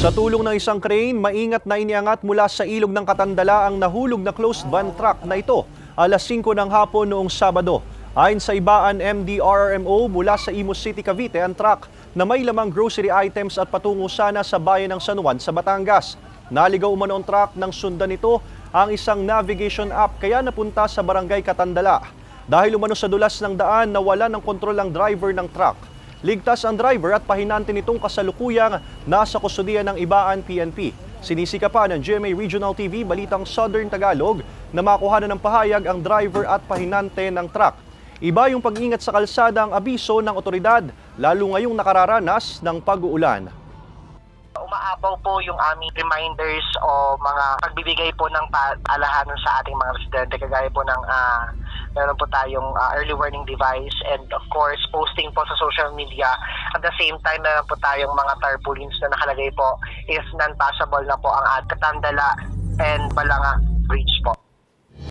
Sa tulong ng isang crane, maingat na iniangat mula sa ilog ng Katandala ang nahulog na closed van truck na ito alas 5 ng hapon noong Sabado. Ayon sa Ibaan MDRRMO mula sa Imus City, Cavite, ang truck na may lamang grocery items at patungo sana sa bayan ng San Juan sa Batangas. Naligaw umano ang truck nang sundan nito ang isang navigation app kaya napunta sa barangay Katandala. Dahil umano sa dulas ng daan, nawala ng kontrol ang driver ng truck. Ligtas ang driver at pahinante nitong kasalukuyang nasa kustudiya ng Ibaan PNP. Sinisika pa ng GMA Regional TV Balitang Southern Tagalog na makuhanan ng pahayag ang driver at pahinante ng truck. Iba yung pag-ingat sa kalsada ang abiso ng otoridad, lalo ngayong nakararanas ng pag-uulan. Umaapaw po yung aming reminders o mga pagbibigay po ng paalahanan sa ating mga residente, kagaya po ng meron po tayong early warning device and of course posting po sa social media. At the same time, meron po tayong mga tarpaulins na nakalagay po if non-passable na po ang Katandala and Balanga Bridge po.